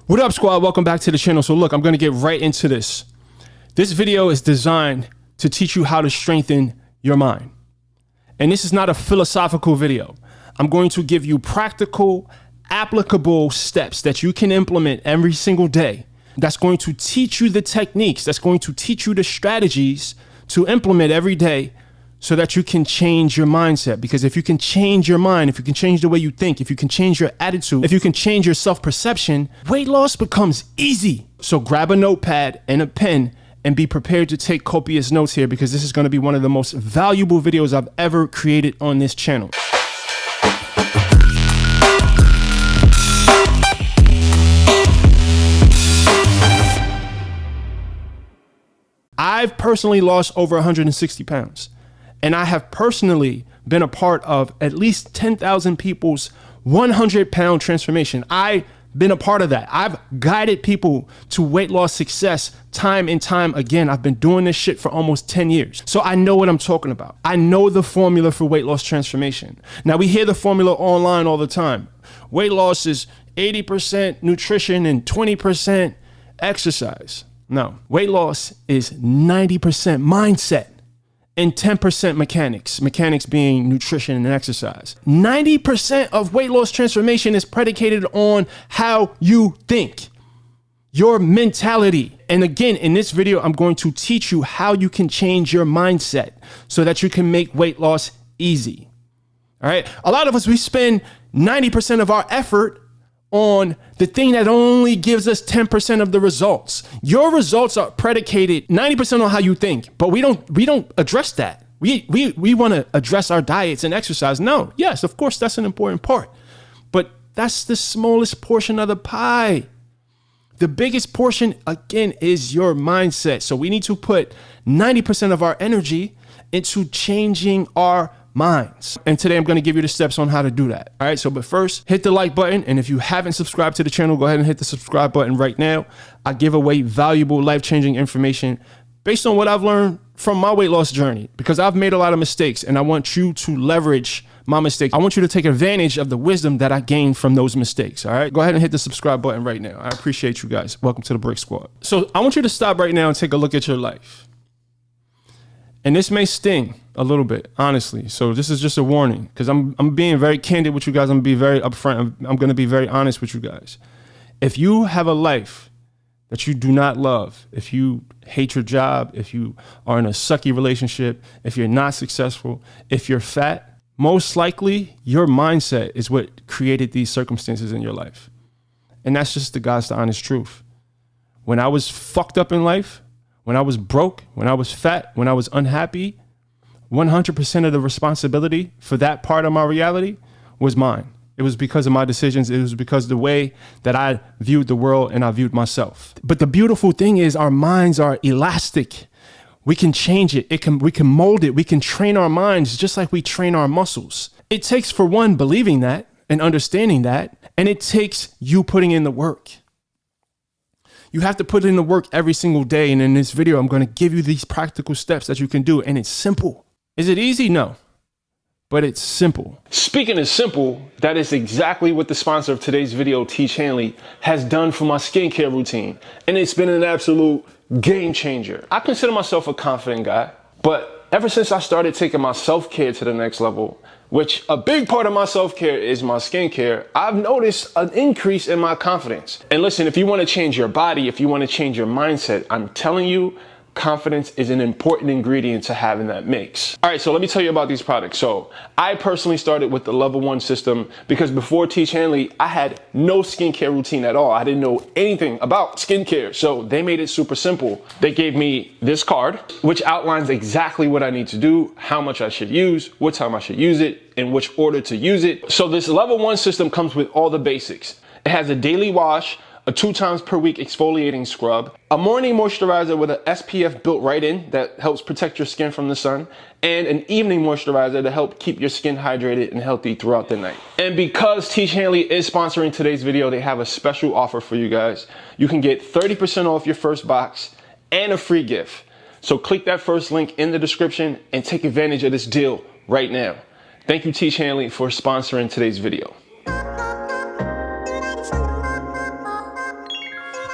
What up, squad? Welcome back to the channel. So look, I'm going to get right into this. This video is designed to teach you how to strengthen your mind. And this is not a philosophical video. I'm going to give you practical, applicable steps that you can implement every single day. That's going to teach you the techniques. That's going to teach you the strategies to implement every day so that you can change your mindset. Because if you can change your mind, if you can change the way you think, if you can change your attitude, if you can change your self-perception, weight loss becomes easy. So grab a notepad and a pen and be prepared to take copious notes here, because this is going to be one of the most valuable videos I've ever created on this channel. I've personally lost over 160 pounds. And I have personally been a part of at least 10,000 people's 100-pound transformation. I've been a part of that. I've guided people to weight loss success time and time again. I've been doing this shit for almost 10 years. So I know what I'm talking about. I know the formula for weight loss transformation. Now, we hear the formula online all the time. Weight loss is 80% nutrition and 20% exercise. No, weight loss is 90% mindset and 10% mechanics, mechanics being nutrition and exercise. 90% of weight loss transformation is predicated on how you think, your mentality. And again, in this video, I'm going to teach you how you can change your mindset so that you can make weight loss easy. All right. A lot of us, we spend 90% of our effort on the thing that only gives us 10% of the results. Your results are predicated 90% on how you think, but we don't address that. We want to address our diets and exercise. No, yes, of course, that's an important part, but that's the smallest portion of the pie. The biggest portion, again, is your mindset. So we need to put 90% of our energy into changing our minds. And today I'm going to give you the steps on how to do that. All right. So, but first, hit the like button. And if you haven't subscribed to the channel, go ahead and hit the subscribe button right now. I give away valuable, life-changing information based on what I've learned from my weight loss journey, because I've made a lot of mistakes and I want you to leverage my mistakes. I want you to take advantage of the wisdom that I gained from those mistakes. All right. Go ahead and hit the subscribe button right now. I appreciate you guys. Welcome to the Brix Squad. So I want you to stop right now and take a look at your life. And this may sting a little bit, honestly. So this is just a warning, because I'm being very candid with you guys. I'm going to be very upfront. I'm going to be very honest with you guys. If you have a life that you do not love, if you hate your job, if you are in a sucky relationship, if you're not successful, if you're fat, most likely your mindset is what created these circumstances in your life. And that's just the God's honest truth. When I was fucked up in life, when I was broke, when I was fat, when I was unhappy, 100% of the responsibility for that part of my reality was mine. It was because of my decisions. It was because of the way that I viewed the world and I viewed myself. But the beautiful thing is our minds are elastic. We can change it. We can mold it. We can train our minds just like we train our muscles. It takes, for one, believing that and understanding that, and it takes you putting in the work. You have to put in the work every single day. And in this video, I'm going to give you these practical steps that you can do. And it's simple. Is it easy? No, but it's simple. Speaking of simple, that is exactly what the sponsor of today's video, Teach Hanley, has done for my skincare routine. And it's been an absolute game changer. I consider myself a confident guy, but ever since I started taking my self-care to the next level, which a big part of my self-care is my skincare, I've noticed an increase in my confidence. And listen, if you want to change your body, if you want to change your mindset, I'm telling you, confidence is an important ingredient to have in that mix. All right, so let me tell you about these products. So I personally started with the level 1 system because before Teach Hanley, I had no skincare routine at all. I didn't know anything about skincare. So they made it super simple. They gave me this card, which outlines exactly what I need to do, how much I should use, what time I should use it, in which order to use it. So this level 1 system comes with all the basics. It has a daily wash, a 2 times per week exfoliating scrub, a morning moisturizer with an SPF built right in that helps protect your skin from the sun, and an evening moisturizer to help keep your skin hydrated and healthy throughout the night. And because Teach Hanley is sponsoring today's video, they have a special offer for you guys. You can get 30% off your first box and a free gift. So click that first link in the description and take advantage of this deal right now. Thank you, Teach Hanley, for sponsoring today's video.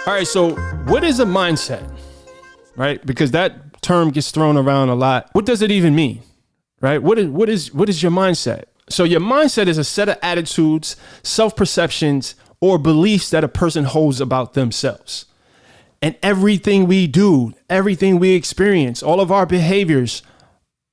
All right, so what is a mindset, right? Because that term gets thrown around a lot. What does it even mean, right? What is your mindset? So your mindset is a set of attitudes, self-perceptions, or beliefs that a person holds about themselves. And everything we do, everything we experience, all of our behaviors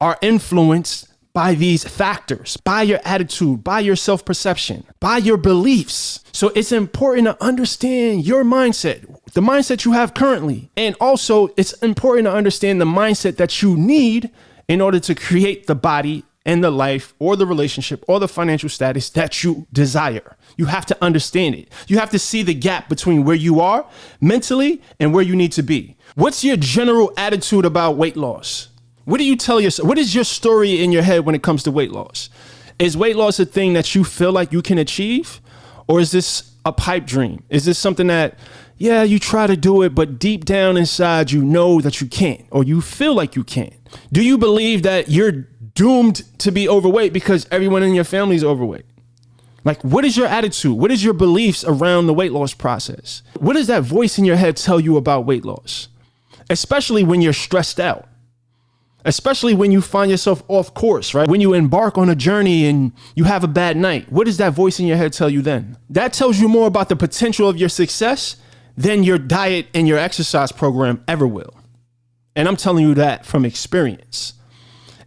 are influenced by these factors, by your attitude, by your self-perception, by your beliefs. So it's important to understand your mindset, the mindset you have currently. And also it's important to understand the mindset that you need in order to create the body and the life or the relationship or the financial status that you desire. You have to understand it. You have to see the gap between where you are mentally and where you need to be. What's your general attitude about weight loss? What do you tell yourself? What is your story in your head when it comes to weight loss? Is weight loss a thing that you feel like you can achieve? Or is this a pipe dream? Is this something that, yeah, you try to do it, but deep down inside, you know that you can't, or you feel like you can't? Do you believe that you're doomed to be overweight because everyone in your family is overweight? Like, what is your attitude? What is your beliefs around the weight loss process? What does that voice in your head tell you about weight loss? Especially when you're stressed out. Especially when you find yourself off course, right? When you embark on a journey and you have a bad night, what does that voice in your head tell you then? That tells you more about the potential of your success than your diet and your exercise program ever will. And I'm telling you that from experience.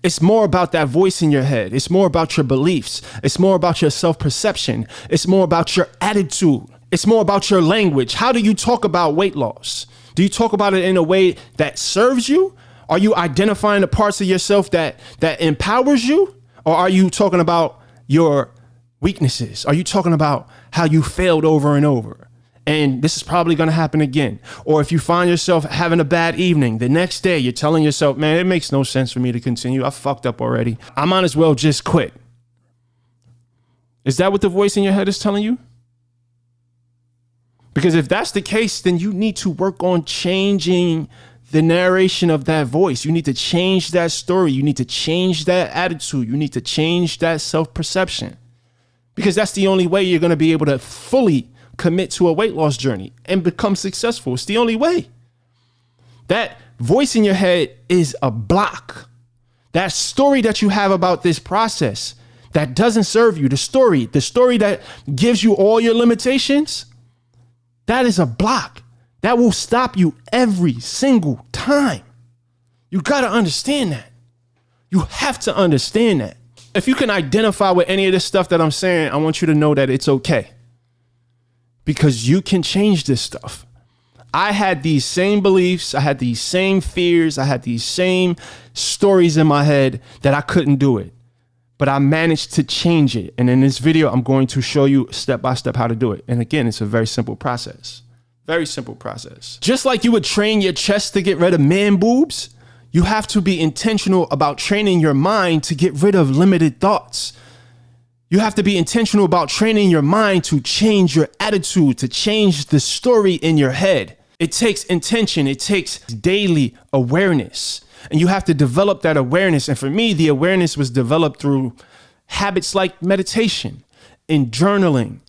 It's more about that voice in your head. It's more about your beliefs. It's more about your self-perception. It's more about your attitude. It's more about your language. How do you talk about weight loss? Do you talk about it in a way that serves you? Are you identifying the parts of yourself that empowers you? Or are you talking about your weaknesses? Are you talking about how you failed over and over? And this is probably going to happen again. Or if you find yourself having a bad evening, the next day you're telling yourself, man, it makes no sense for me to continue. I fucked up already. I might as well just quit. Is that what the voice in your head is telling you? Because if that's the case, then you need to work on changing the narration of that voice. You need to change that story. You need to change that attitude. You need to change that self-perception, because that's the only way you're going to be able to fully commit to a weight loss journey and become successful. It's the only way. That voice in your head is a block. That story that you have about this process that doesn't serve you, the story that gives you all your limitations, that is a block. That will stop you every single time. You got to understand that. You have to understand that. If you can identify with any of this stuff that I'm saying, I want you to know that it's okay, because you can change this stuff. I had these same beliefs. I had these same fears. I had these same stories in my head that I couldn't do it, but I managed to change it. And in this video, I'm going to show you step by step how to do it. And again, it's a very simple process. Very simple process. Just like you would train your chest to get rid of man boobs, you have to be intentional about training your mind to get rid of limited thoughts. You have to be intentional about training your mind to change your attitude, to change the story in your head. It takes intention. It takes daily awareness. And you have to develop that awareness. And for me, the awareness was developed through habits like meditation and journaling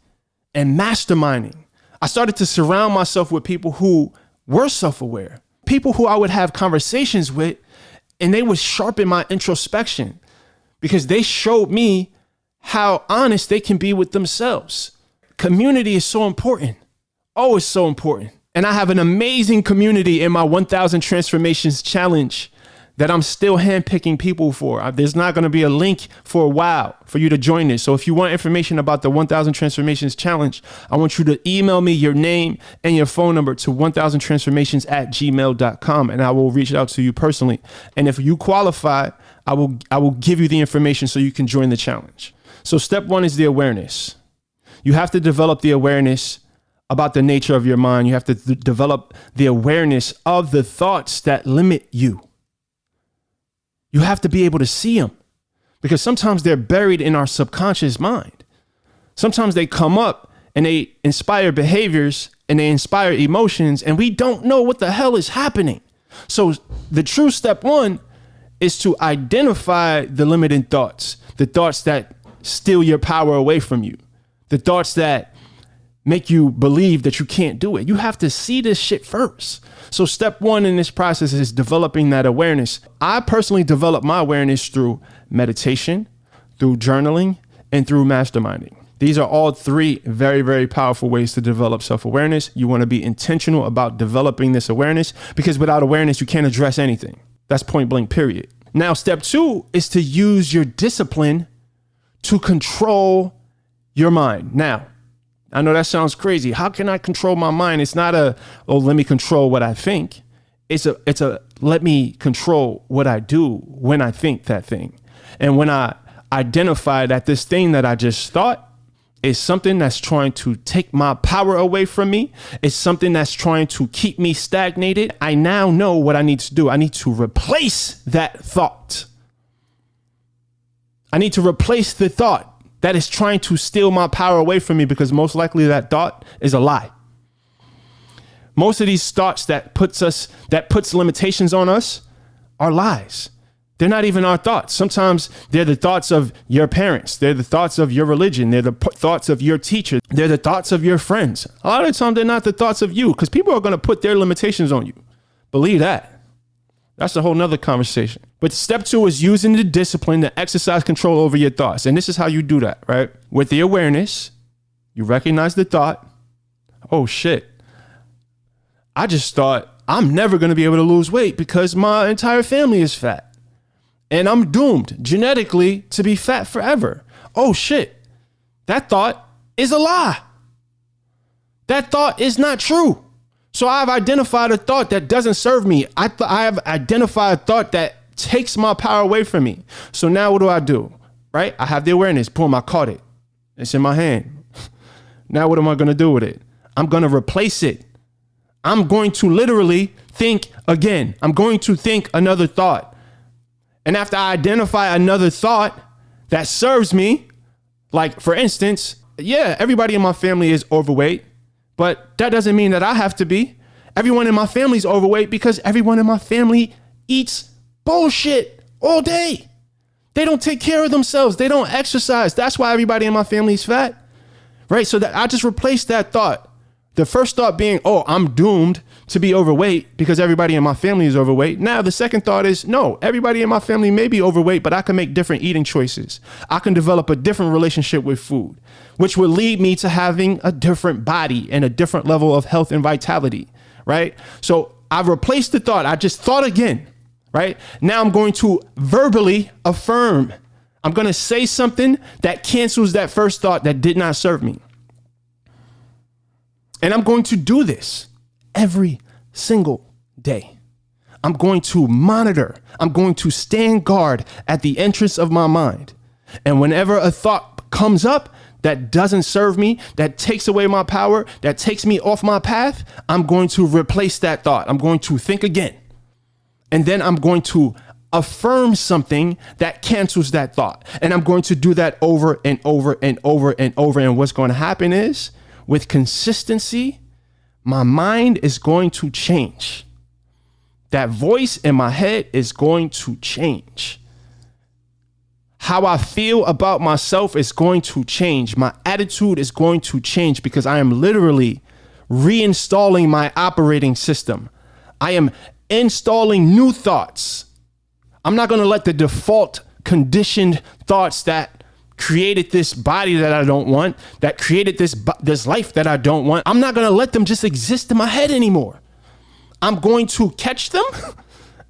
and masterminding. I started to surround myself with people who were self-aware, people who I would have conversations with, and they would sharpen my introspection because they showed me how honest they can be with themselves. Community is so important. Oh, it's so important. And I have an amazing community in my 1000 Transformations Challenge that I'm still handpicking people for. There's not going to be a link for a while for you to join this. So if you want information about the 1000 Transformations Challenge, I want you to email me your name and your phone number to 1000transformations@gmail.com, and I will reach out to you personally. And if you qualify, I will give you the information so you can join the challenge. So step one is the awareness. You have to develop the awareness about the nature of your mind. You have to develop the awareness of the thoughts that limit you. You have to be able to see them, because sometimes they're buried in our subconscious mind. Sometimes they come up and they inspire behaviors and they inspire emotions, and we don't know what the hell is happening. So the true step one is to identify the limiting thoughts, the thoughts that steal your power away from you, the thoughts that make you believe that you can't do it. You have to see this shit first. So step one in this process is developing that awareness. I personally develop my awareness through meditation, through journaling, and through masterminding. These are all three very, very powerful ways to develop self-awareness. You want to be intentional about developing this awareness, because without awareness, you can't address anything. That's point blank, period. Now, step two is to use your discipline to control your mind. Now, I know that sounds crazy. How can I control my mind? It's not let me control what I think. It's a let me control what I do when I think that thing. And when I identify that this thing that I just thought is something that's trying to take my power away from me, it's something that's trying to keep me stagnated, I now know what I need to do. I need to replace that thought. I need to replace the thought that is trying to steal my power away from me, because most likely that thought is a lie. Most of these thoughts that puts limitations on us are lies. They're not even our thoughts. Sometimes they're the thoughts of your parents. They're the thoughts of your religion. They're the thoughts of your teacher. They're the thoughts of your friends. A lot of the time, they're not the thoughts of you, because people are going to put their limitations on you. Believe that. That's a whole nother conversation. But step two is using the discipline to exercise control over your thoughts. And this is how you do that, right? With the awareness, you recognize the thought. Oh, shit. I just thought I'm never going to be able to lose weight because my entire family is fat. And I'm doomed genetically to be fat forever. Oh, shit. That thought is a lie. That thought is not true. So I've identified a thought that doesn't serve me. I have identified a thought that takes my power away from me. So now what do? Right? I have the awareness. Boom, I caught it. It's in my hand. Now what am I going to do with it? I'm going to replace it. I'm going to literally think again. I'm going to think another thought. And after I identify another thought that serves me, like for instance, yeah, everybody in my family is overweight, but that doesn't mean that I have to be. Everyone in my family is overweight because everyone in my family eats bullshit all day. They don't take care of themselves. They don't exercise. That's why everybody in my family is fat, right? So that I just replaced that thought. The first thought being, oh, I'm doomed to be overweight because everybody in my family is overweight. Now, the second thought is, no, everybody in my family may be overweight, but I can make different eating choices. I can develop a different relationship with food, which will lead me to having a different body and a different level of health and vitality, right? So I've replaced the thought. I just thought again, right? Now I'm going to verbally affirm. I'm going to say something that cancels that first thought that did not serve me. And I'm going to do this every single day. I'm going to monitor. I'm going to stand guard at the entrance of my mind. And whenever a thought comes up that doesn't serve me, that takes away my power, that takes me off my path, I'm going to replace that thought. I'm going to think again. And then I'm going to affirm something that cancels that thought. And I'm going to do that over and over and over and over. And what's going to happen is, with consistency, my mind is going to change. That voice in my head is going to change. How I feel about myself is going to change. My attitude is going to change because I am literally reinstalling my operating system. I am installing new thoughts. I'm not going to let the default conditioned thoughts that created this body that I don't want, that created this life that I don't want. I'm not going to let them just exist in my head anymore. I'm going to catch them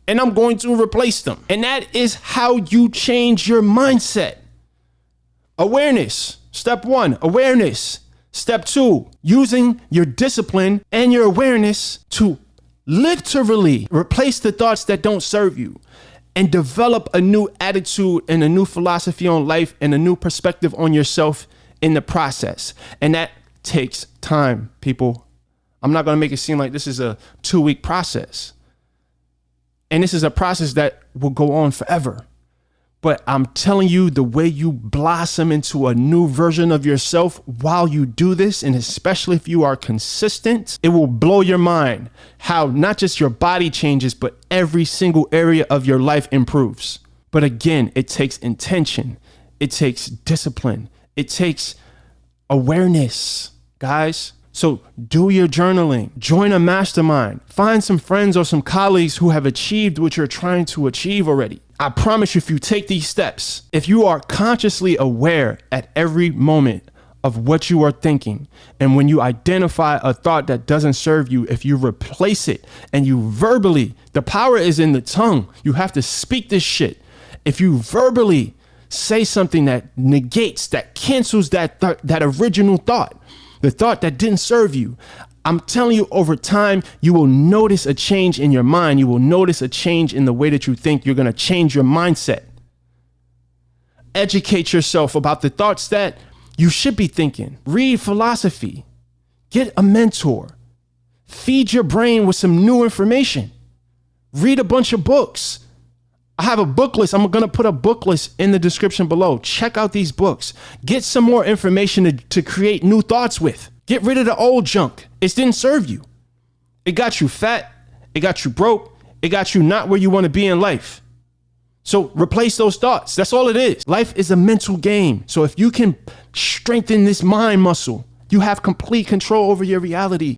and I'm going to replace them. And that is how you change your mindset. Awareness. Step one, awareness. Step two, using your discipline and your awareness to literally replace the thoughts that don't serve you, and develop a new attitude and a new philosophy on life and a new perspective on yourself in the process. And that takes time, people. I'm not going to make it seem like this is a 2-week process. And this is a process that will go on forever. But I'm telling you, the way you blossom into a new version of yourself while you do this, and especially if you are consistent, it will blow your mind how not just your body changes, but every single area of your life improves. But again, it takes intention. It takes discipline. It takes awareness. guys. So do your journaling, join a mastermind, find some friends or some colleagues who have achieved what you're trying to achieve already. I promise you, if you take these steps, if you are consciously aware at every moment of what you are thinking, and when you identify a thought that doesn't serve you, if you replace it and you verbally, the power is in the tongue. You have to speak this shit. If you verbally say something that negates, that cancels that original thought, the thought that didn't serve you, I'm telling you, over time, you will notice a change in your mind. You will notice a change in the way that you think. You're going to change your mindset. Educate yourself about the thoughts that you should be thinking. Read philosophy. Get a mentor. Feed your brain with some new information. Read a bunch of books. I have a book list. I'm going to put a book list in the description below. Check out these books. Get some more information to create new thoughts with. Get rid of the old junk. It didn't serve you. It got you fat. It got you broke. It got you not where you want to be in life. So replace those thoughts. That's all it is. Life is a mental game. So if you can strengthen this mind muscle, you have complete control over your reality.